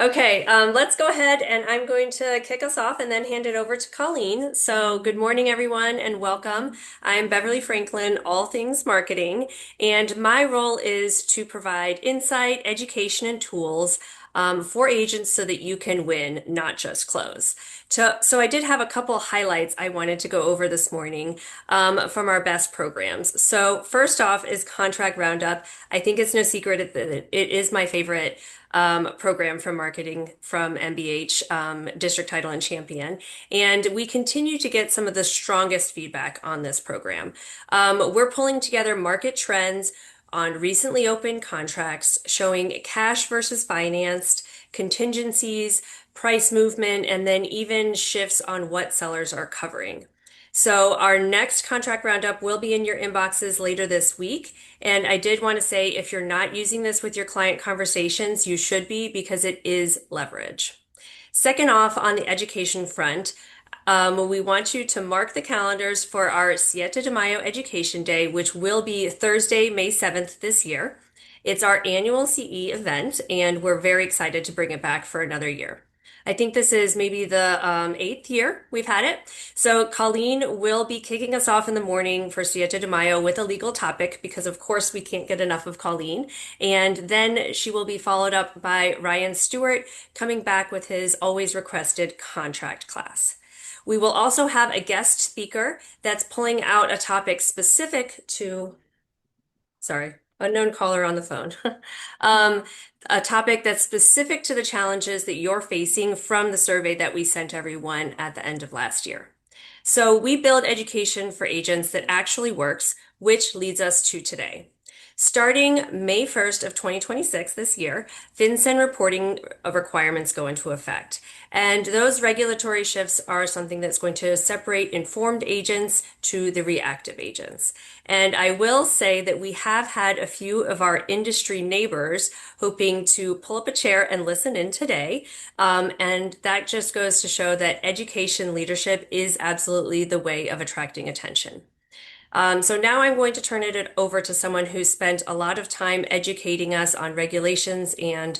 Okay, let's go ahead and I'm going to kick us off and then hand it over to Colleen. So, good morning, everyone, and welcome. I'm Beverly Franklin, all things marketing, and my role is to provide insight, education, and tools for agents so that you can win, not just close. So I did have a couple highlights I wanted to go over this morning from our best programs. So, first off is Contract Roundup. I think it's no secret that it is my favorite program from marketing from MBH, District Title and Champion. And we continue to get some of the strongest feedback on this program. We're pulling together market trends on recently opened contracts showing cash versus financed, contingencies, price movement, and then even shifts on what sellers are covering. So our next contract roundup will be in your inboxes later this week. And I did want to say if you're not using this with your client conversations, you should be because it is leverage. Second off, on the education front, we want you to mark the calendars for our Siete de Mayo Education Day, which will be Thursday, May 7th this year. It's our annual CE event, and we're very excited to bring it back for another year. I think this is maybe the eighth year we've had it. So Colleen will be kicking us off in the morning for Siete de Mayo with a legal topic because, of course, we can't get enough of Colleen. And then she will be followed up by Ryan Stewart coming back with his always requested contract class. We will also have a guest speaker that's pulling out a topic specific to, sorry, unknown caller on the phone. um, a topic that's specific to the challenges that you're facing from the survey that we sent everyone at the end of last year. So we build education for agents that actually works, which leads us to today. Starting May 1st of 2026 this year, FinCEN reporting requirements go into effect. And those regulatory shifts are something that's going to separate informed agents to the reactive agents. And I will say that we have had a few of our industry neighbors hoping to pull up a chair and listen in today. And that just goes to show that education leadership is absolutely the way of attracting attention. So now I'm going to turn it over to someone who spent a lot of time educating us on regulations and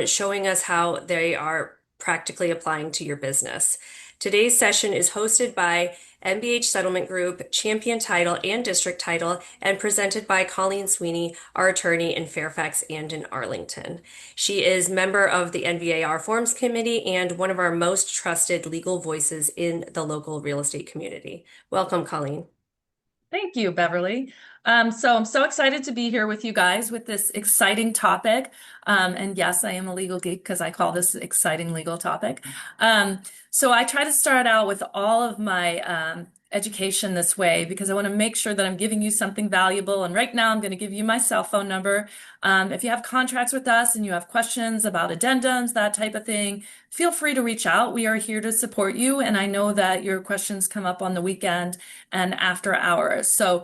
showing us how they are practically applying to your business. Today's session is hosted by MBH Settlement Group, Champion Title and District Title, and presented by Colleen Sweeney, our attorney in Fairfax and in Arlington. She is member of the NVAR Forms Committee and one of our most trusted legal voices in the local real estate community. Welcome, Colleen. Thank you, Beverly. So I'm so excited to be here with you guys with this exciting topic. And yes, I am a legal geek because I call this exciting legal topic. So I try to start out with all of my education this way because I want to make sure that I'm giving you something valuable. And right now I'm going to give you my cell phone number. If you have contracts with us and you have questions about addendums, that type of thing, feel free to reach out. We are here to support you. And I know that your questions come up on the weekend and after hours. So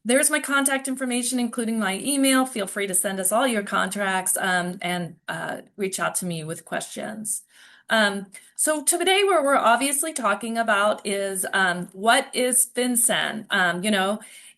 there's my contact information, including my email. Feel free to send us all your contracts and reach out to me with questions. So today what we're obviously talking about is what is FinCEN,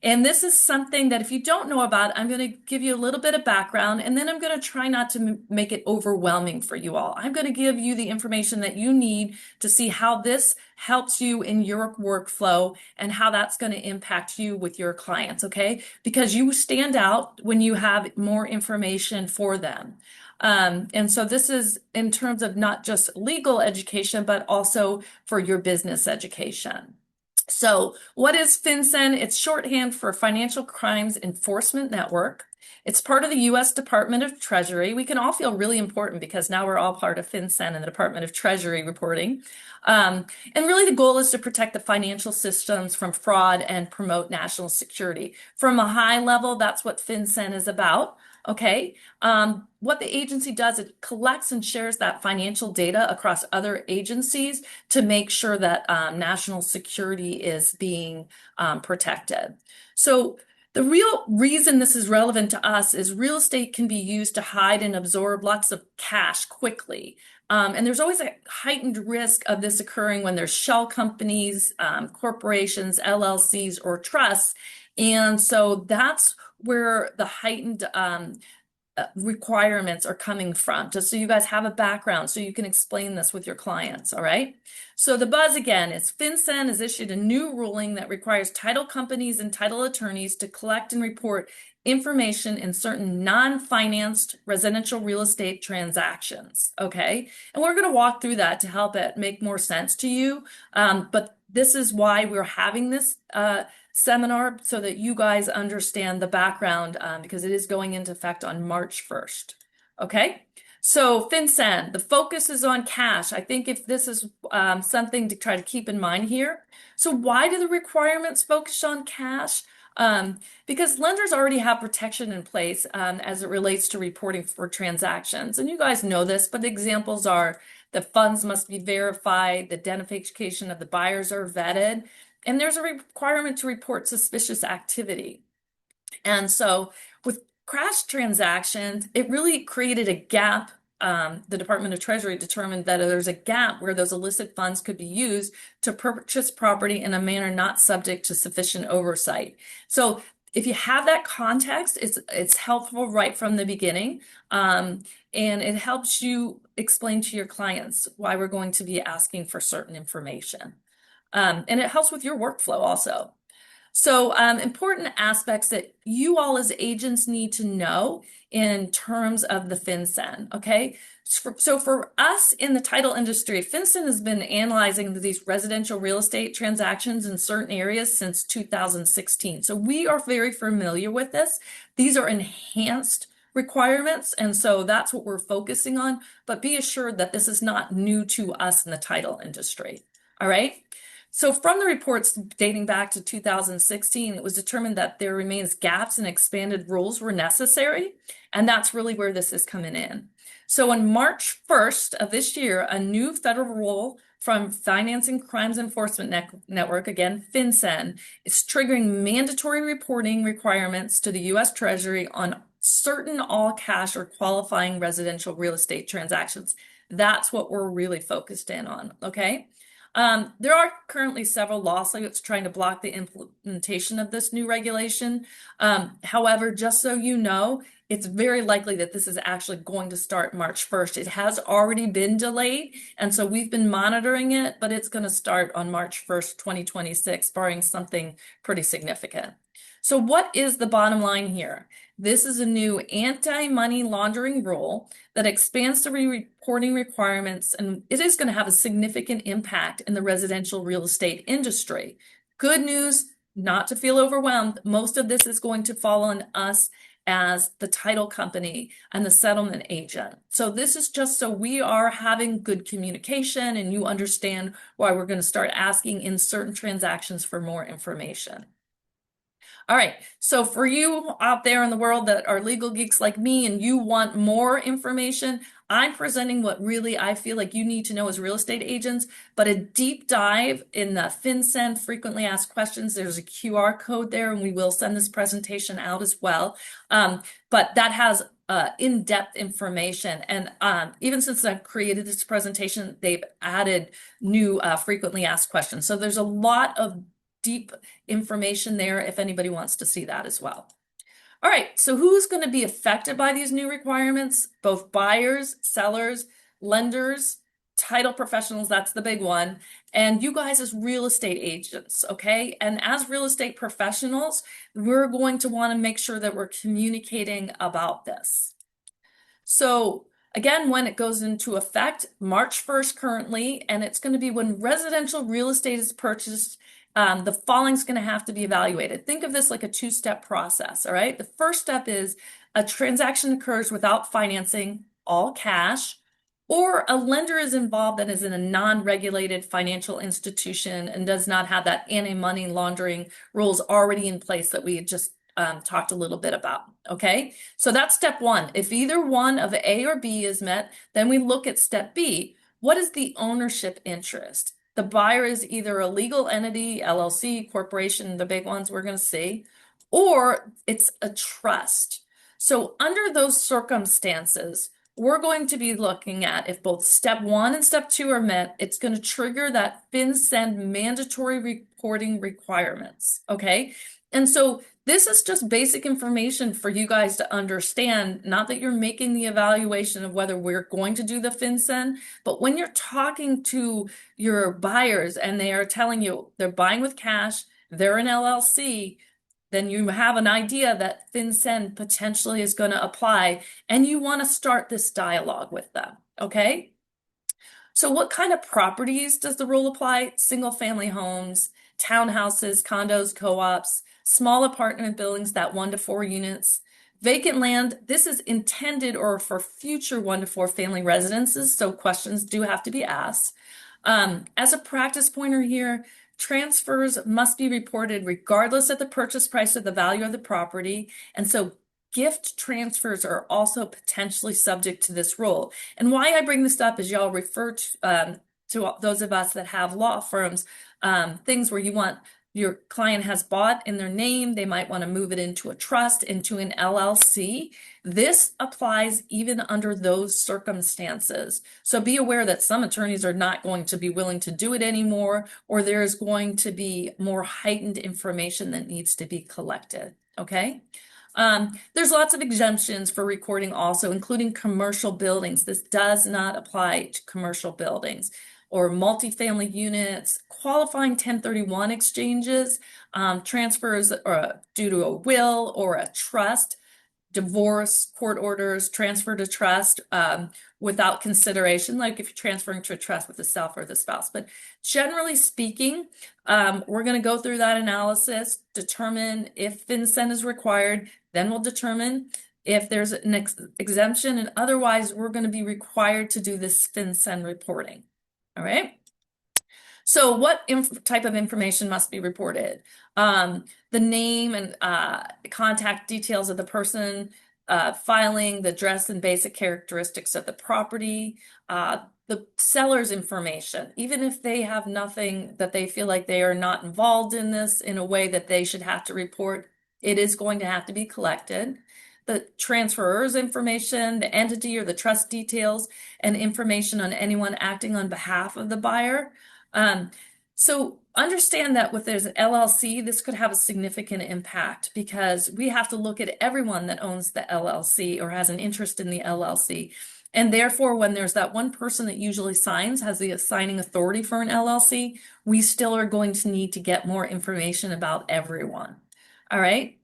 and this is something that if you don't know about, I'm going to give you a little bit of background, and then I'm going to try not to make it overwhelming for you all. I'm going to give you the information that you need to see how this helps you in your workflow and how that's going to impact you with your clients, okay? Because you stand out when you have more information for them. And so this is in terms of not just legal education, but also for your business education. So what is FinCEN? It's shorthand for Financial Crimes Enforcement Network. It's part of the U.S. Department of Treasury. We can all feel really important because now we're all part of FinCEN and the Department of Treasury reporting. And really the goal is to protect the financial systems from fraud and promote national security. From a high level, that's what FinCEN is about. Okay. What the agency does, it collects and shares that financial data across other agencies to make sure that national security is being protected. So the real reason this is relevant to us is real estate can be used to hide and absorb lots of cash quickly. And there's always a heightened risk of this occurring when there's shell companies, corporations, LLCs, or trusts. And so that's where the heightened requirements are coming from, just so you guys have a background so you can explain this with your clients, all right? So the buzz again is FinCEN has issued a new ruling that requires title companies and title attorneys to collect and report information in certain non-financed residential real estate transactions, okay? And we're going to walk through that to help it make more sense to you. But this is why we're having this seminar so that you guys understand the background because it is going into effect on March 1st. Okay, so FinCEN, the focus is on cash. I think if this is something to try to keep in mind here. So why do the requirements focus on cash? Because lenders already have protection in place as it relates to reporting for transactions. And you guys know this, but the examples are the funds must be verified, the identification of the buyers are vetted, and there's a requirement to report suspicious activity. And so with crash transactions, it really created a gap. The Department of Treasury determined that there's a gap where those illicit funds could be used to purchase property in a manner not subject to sufficient oversight. So if you have that context, it's helpful right from the beginning. And it helps you explain to your clients why we're going to be asking for certain information. And it helps with your workflow also. So important aspects that you all as agents need to know in terms of the FinCEN, okay? So for us in the title industry, FinCEN has been analyzing these residential real estate transactions in certain areas since 2016. So we are very familiar with this. These are enhanced requirements, and so that's what we're focusing on, but be assured that this is not new to us in the title industry, all right? So from the reports dating back to 2016, it was determined that there remains gaps and expanded rules were necessary, and that's really where this is coming in. So on March 1st of this year, a new federal rule from Financing Crimes Enforcement Network, again, FinCEN, is triggering mandatory reporting requirements to the U.S. Treasury on certain all-cash or qualifying residential real estate transactions. That's what we're really focused in on, okay? There are currently several lawsuits trying to block the implementation of this new regulation. However, just so you know, it's very likely that this is actually going to start March 1st. It has already been delayed, and so we've been monitoring it, but it's going to start on March 1st, 2026, barring something pretty significant. So what is the bottom line here? This is a new anti-money laundering rule that expands the reporting requirements, and it is going to have a significant impact in the residential real estate industry. Good news, not to feel overwhelmed, most of this is going to fall on us as the title company and the settlement agent. So this is just so we are having good communication and you understand why we're going to start asking in certain transactions for more information. All right, so for you out there in the world that are legal geeks like me and you want more information, I'm presenting what really I feel like you need to know as real estate agents, but a deep dive in the FinCEN frequently asked questions. There's a QR code there and we will send this presentation out as well. But that has in-depth information. And even since I've created this presentation, they've added new frequently asked questions. So there's a lot of deep information there if anybody wants to see that as well. All right, so who's going to be affected by these new requirements? Both buyers, sellers, lenders, title professionals, that's the big one, and you guys as real estate agents, okay? And as real estate professionals, we're going to want to make sure that we're communicating about this. So again, when it goes into effect, March 1st currently, and it's going to be when residential real estate is purchased, the following is going to have to be evaluated. Think of this like a two-step process, all right? The first step is a transaction occurs without financing, all cash, or a lender is involved that is in a non-regulated financial institution and does not have that anti-money laundering rules already in place that we had just talked a little bit about, okay? So that's step one. If either one of A or B is met, then we look at step B. What is the ownership interest? The buyer is either a legal entity, LLC, corporation, the big ones we're going to see, or it's a trust. So under those circumstances, we're going to be looking at if both step one and step two are met, it's going to trigger that FinCEN mandatory reporting requirements. Okay. And so this is just basic information for you guys to understand, not that you're making the evaluation of whether we're going to do the FinCEN, but when you're talking to your buyers and they are telling you they're buying with cash, they're an LLC, then you have an idea that FinCEN potentially is going to apply, and you want to start this dialogue with them, okay? So what kind of properties does the rule apply? Single family homes, townhouses, condos, co-ops, small apartment buildings that 1 to 4 units. Vacant land, this is intended or for future 1 to 4 family residences, so questions do have to be asked. As a practice pointer here, transfers must be reported regardless of the purchase price or the value of the property. And so gift transfers are also potentially subject to this rule. And why I bring this up is y'all refer to those of us that have law firms, things where you want your client has bought in their name, they might want to move it into a trust, into an LLC. This applies even under those circumstances. So be aware that some attorneys are not going to be willing to do it anymore, or there's going to be more heightened information that needs to be collected. Okay. There's lots of exemptions for recording also, including commercial buildings. This does not apply to commercial buildings or multifamily units, qualifying 1031 exchanges, transfers due to a will or a trust, divorce, court orders, transfer to trust without consideration, like if you're transferring to a trust with the self or the spouse. But generally speaking, we're going to go through that analysis, determine if FinCEN is required, then we'll determine if there's an exemption, and otherwise we're going to be required to do this FinCEN reporting. All right. So what type of information must be reported? The name and contact details of the person filing, the address and basic characteristics of the property, the seller's information, even if they have nothing that they feel like they are not involved in this in a way that they should have to report, it is going to have to be collected. The transferor's information, the entity or the trust details, and information on anyone acting on behalf of the buyer. So understand that with there's an LLC, this could have a significant impact because we have to look at everyone that owns the LLC or has an interest in the LLC. And therefore, when there's that one person that usually signs, has the assigning authority for an LLC, we still are going to need to get more information about everyone. All right.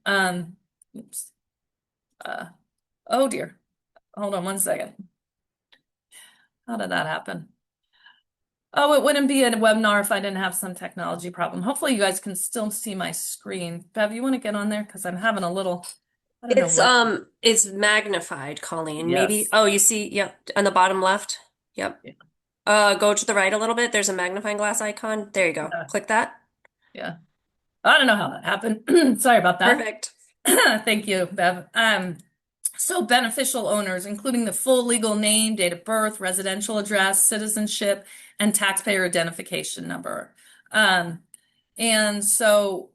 Oops. Oh dear. Hold on 1 second. How did that happen? Oh, it wouldn't be a webinar if I didn't have some technology problem. Hopefully you guys can still see my screen. Bev, you want to get on there? Because I'm having a little, I don't know what. It's magnified, Colleen. Maybe. Yes. Oh, you see, yep, on the bottom left. Yep. Yeah. Go to the right a little bit. There's a magnifying glass icon. There you go. Yeah. Click that. Yeah. I don't know how that happened. Sorry about that. Perfect. Thank you, Bev. So beneficial owners, including the full legal name, date of birth, residential address, citizenship, and taxpayer identification number. And so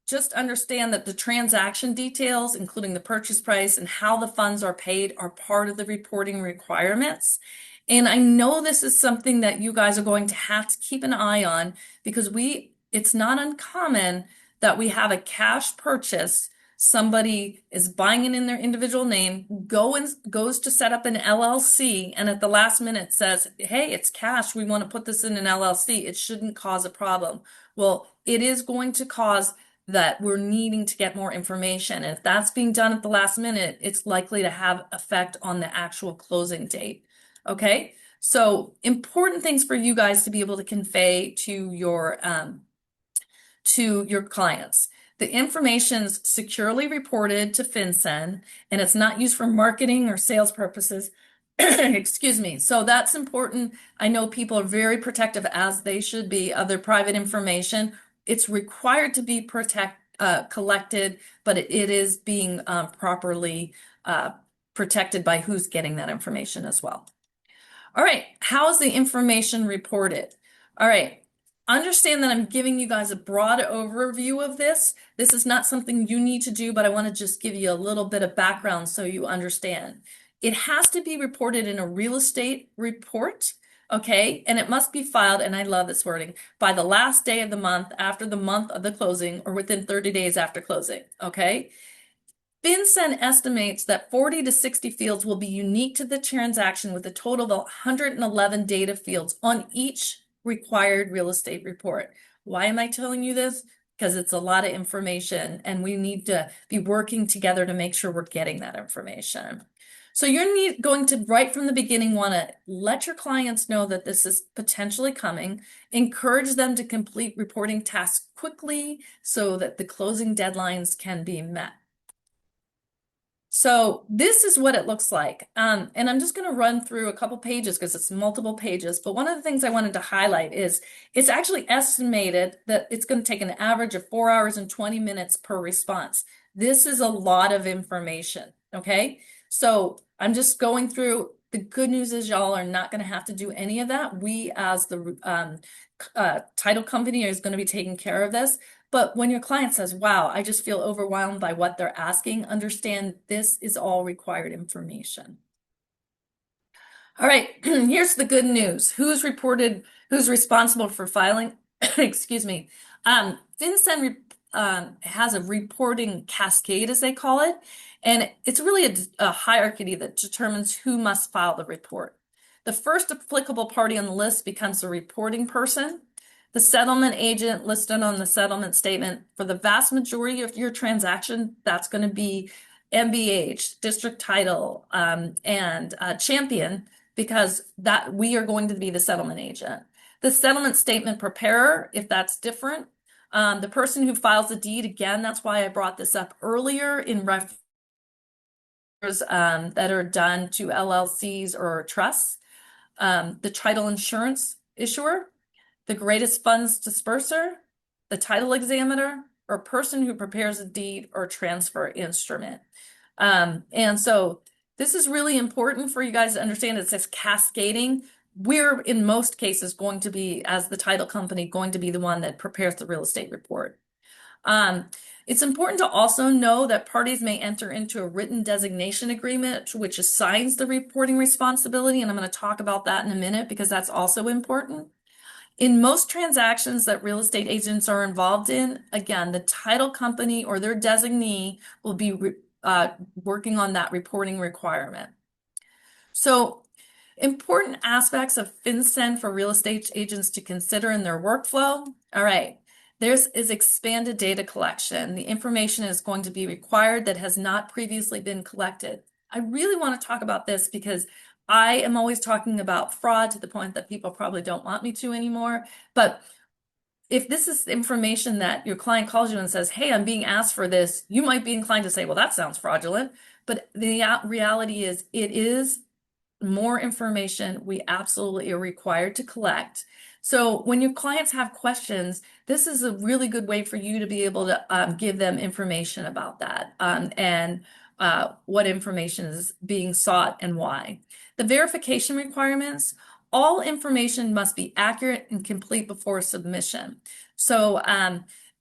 just understand that the transaction details, including the purchase price and how the funds are paid, are part of the reporting requirements. And I know this is something that you guys are going to have to keep an eye on because it's not uncommon that we have a cash purchase. Somebody is buying it in their individual name, goes to set up an LLC, and at the last minute says, hey, it's cash. We want to put this in an LLC. It shouldn't cause a problem. Well, it is going to cause that we're needing to get more information. And if that's being done at the last minute, it's likely to have effect on the actual closing date. Okay, so important things for you guys to be able to convey to your clients. The information's securely reported to FinCEN, and it's not used for marketing or sales purposes. Excuse me. So that's important. I know people are very protective, as they should be, of their private information. It's required to be collected, but it is being properly protected by who's getting that information as well. All right, how is the information reported? All right, understand that I'm giving you guys a broad overview of this. This is not something you need to do, but I want to just give you a little bit of background so you understand. It has to be reported in a real estate report, okay? And it must be filed, and I love this wording, by the last day of the month after the month of the closing or within 30 days after closing, okay? FinCEN estimates that 40 to 60 fields will be unique to the transaction with a total of 111 data fields on each required real estate report. Why am I telling you this? Because it's a lot of information and we need to be working together to make sure we're getting that information. So you're going to, right from the beginning, want to let your clients know that this is potentially coming, encourage them to complete reporting tasks quickly so that the closing deadlines can be met. So this is what it looks like. And I'm just going to run through a couple pages because it's multiple pages. But one of the things I wanted to highlight is it's actually estimated that it's going to take an average of 4 hours and 20 minutes per response. This is a lot of information. Okay. So I'm just going through. The good news is y'all are not going to have to do any of that. We as the title company is going to be taking care of this. But when your client says, wow, I just feel overwhelmed by what they're asking, understand this is all required information. All right, here's the good news. Who's responsible for filing? Excuse me. FinCEN has a reporting cascade, as they call it, and it's really a hierarchy that determines who must file the report. The first applicable party on the list becomes the reporting person. The settlement agent listed on the settlement statement. For the vast majority of your transaction, that's going to be MBH, District Title, and Champion, because that we are going to be the settlement agent. The settlement statement preparer, if that's different. The person who files the deed, again, that's why I brought this up earlier in reference that are done to LLCs or trusts. The title insurance issuer, the greatest funds disperser, the title examiner, or person who prepares a deed or transfer instrument. And so this is really important for you guys to understand. It says cascading. We're in most cases going to be, as the title company, going to be the one that prepares the real estate report. It's important to also know that parties may enter into a written designation agreement, which assigns the reporting responsibility. And I'm going to talk about that in a minute because that's also important. In most transactions that real estate agents are involved in, again, the title company or their designee will be working on that reporting requirement. So important aspects of FinCEN for real estate agents to consider in their workflow. All right, there's expanded data collection. The information is going to be required that has not previously been collected. I really want to talk about this because I am always talking about fraud to the point that people probably don't want me to anymore. But if this is information that your client calls you and says, hey, I'm being asked for this, you might be inclined to say, well, that sounds fraudulent. But the reality is it is more information we absolutely are required to collect. So when your clients have questions, this is a really good way for you to be able to give them information about that and what information is being sought and why. The verification requirements, all information must be accurate and complete before submission. So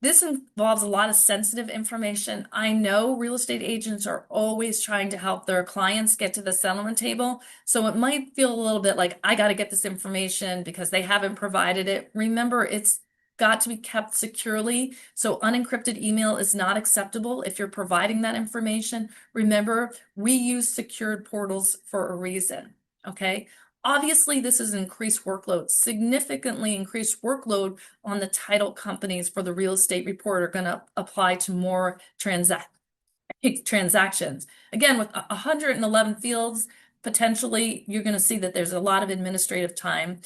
this involves a lot of sensitive information. I know real estate agents are always trying to help their clients get to the settlement table. So it might feel a little bit like I got to get this information because they haven't provided it. Remember, it's got to be kept securely. So unencrypted email is not acceptable if you're providing that information. Remember, we use secured portals for a reason. Okay. Obviously, this is increased workload, significantly increased workload on the title companies for the real estate report are going to apply to more transactions. Again, with 111 fields, potentially you're going to see that there's a lot of administrative time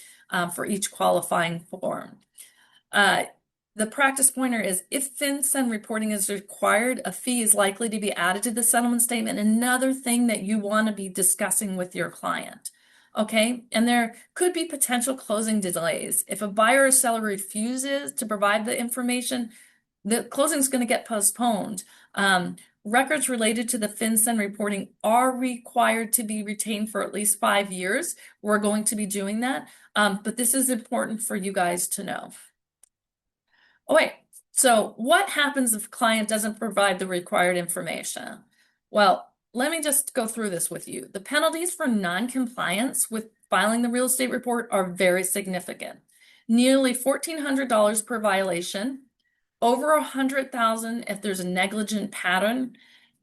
for each qualifying form. The practice pointer is if FinCEN reporting is required, a fee is likely to be added to the settlement statement. Another thing that you want to be discussing with your client. Okay, and there could be potential closing delays. If a buyer or seller refuses to provide the information, the closing is going to get postponed. Records related to the FinCEN reporting are required to be retained for at least 5 years. We're going to be doing that, but this is important for you guys to know. Okay, so what happens if a client doesn't provide the required information? Well, let me just go through this with you. The penalties for non-compliance with filing the real estate report are very significant. Nearly $1,400 per violation, over 100,000 if there's a negligent pattern,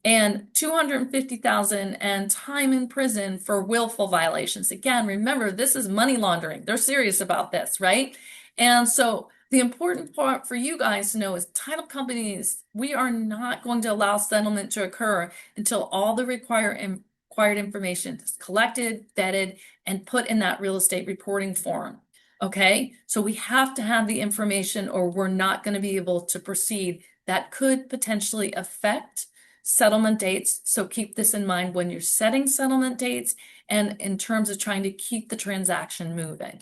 and 250,000 and time in prison for willful violations. Again, remember, this is money laundering. They're serious about this, right? And so the important part for you guys to know is title companies, we are not going to allow settlement to occur until all the required information is collected, vetted, and put in that real estate reporting form. Okay, so we have to have the information or we're not going to be able to proceed. That could potentially affect settlement dates. So keep this in mind when you're setting settlement dates and in terms of trying to keep the transaction moving.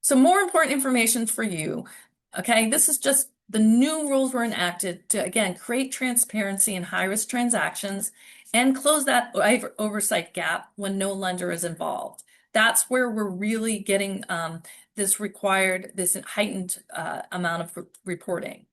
So more important information for you. Okay, this is just the new rules were enacted to, again, create transparency in high-risk transactions and close that oversight gap when no lender is involved. That's where we're really getting this heightened amount of reporting.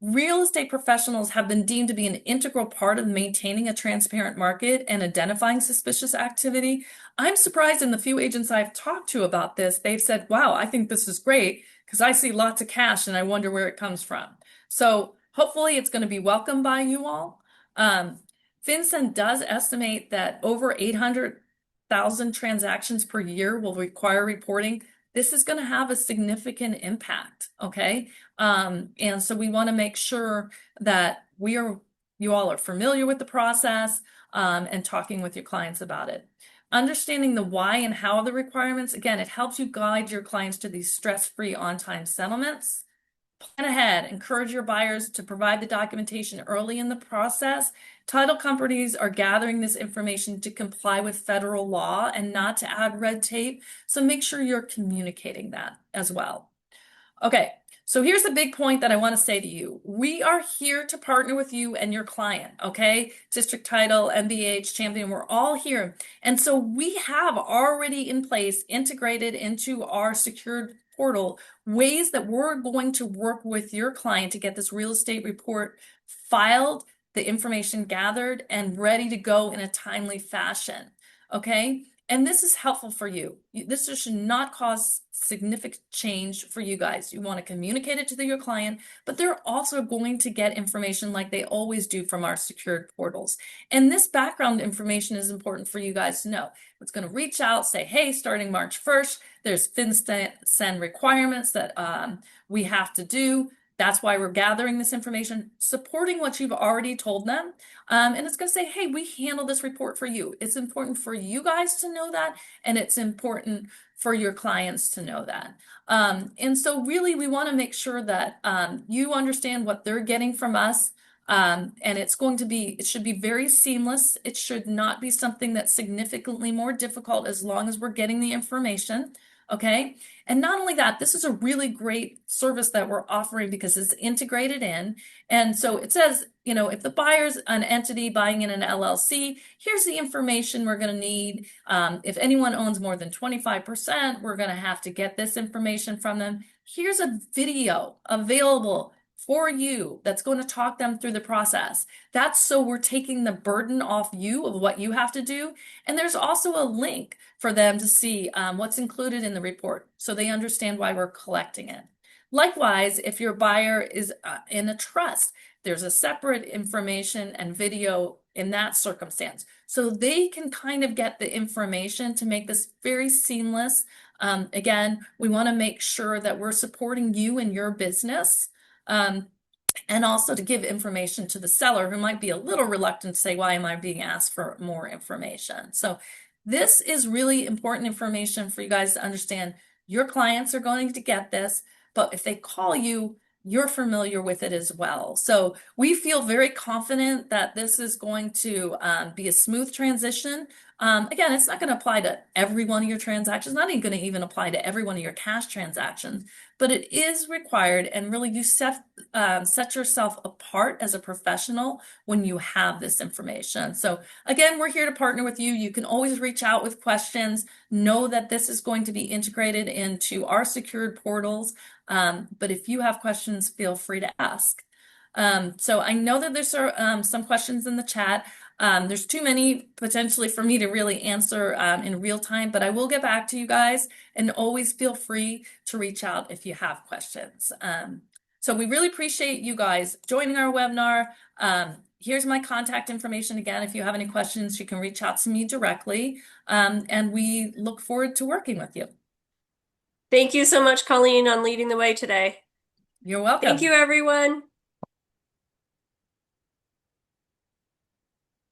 Real estate professionals have been deemed to be an integral part of maintaining a transparent market and identifying suspicious activity. I'm surprised in the few agents I've talked to about this, they've said, wow, I think this is great because I see lots of cash and I wonder where it comes from. So hopefully it's going to be welcomed by you all. FinCEN does estimate that over 800,000 transactions per year will require reporting. This is going to have a significant impact, okay? And so we want to make sure that you all are familiar with the process and talking with your clients about it. Understanding the why and how of the requirements, again, it helps you guide your clients to these stress-free on-time settlements. Plan ahead, encourage your buyers to provide the documentation early in the process. Title companies are gathering this information to comply with federal law and not to add red tape. So make sure you're communicating that as well. Okay, so here's the big point that I want to say to you. We are here to partner with you and your client, okay? District Title, MBH, Champion, we're all here. And so we have already in place, integrated into our secured portal, ways that we're going to work with your client to get this real estate report filed, the information gathered, and ready to go in a timely fashion, okay? And this is helpful for you. This should not cause significant change for you guys. You want to communicate it to your client, but they're also going to get information like they always do from our secured portals. And this background information is important for you guys to know. It's going to reach out, say, hey, starting March 1st, there's FinCEN requirements that we have to do. That's why we're gathering this information, supporting what you've already told them. And it's going to say, hey, we handle this report for you. It's important for you guys to know that, and it's important for your clients to know that. And so really, we want to make sure that you understand what they're getting from us. And it should be very seamless. It should not be something that's significantly more difficult as long as we're getting the information. Okay. And not only that, this is a really great service that we're offering because it's integrated in. And so it says, if the buyer's an entity buying in an LLC, here's the information we're going to need. If anyone owns more than 25%, we're going to have to get this information from them. Here's a video available for you that's going to talk them through the process. That's so we're taking the burden off you of what you have to do. And there's also a link for them to see what's included in the report so they understand why we're collecting it. Likewise, if your buyer is in a trust, there's a separate information and video in that circumstance. So they can kind of get the information to make this very seamless. Again, we want to make sure that we're supporting you and your business. And also to give information to the seller who might be a little reluctant to say, why am I being asked for more information? So this is really important information for you guys to understand. Your clients are going to get this, but if they call you, you're familiar with it as well. So we feel very confident that this is going to be a smooth transition. Again, it's not going to apply to every one of your transactions, not even going to even apply to every one of your cash transactions, but it is required, and really you set yourself apart as a professional when you have this information. So again, we're here to partner with you. You can always reach out with questions. Know that this is going to be integrated into our secured portals. But if you have questions, feel free to ask. So I know that there's some questions in the chat. There's too many potentially for me to really answer in real time, but I will get back to you guys and always feel free to reach out if you have questions. So we really appreciate you guys joining our webinar. Here's my contact information again. If you have any questions, you can reach out to me directly. And we look forward to working with you. Thank you so much, Colleen, on leading the way today. You're Thank welcome. you, everyone.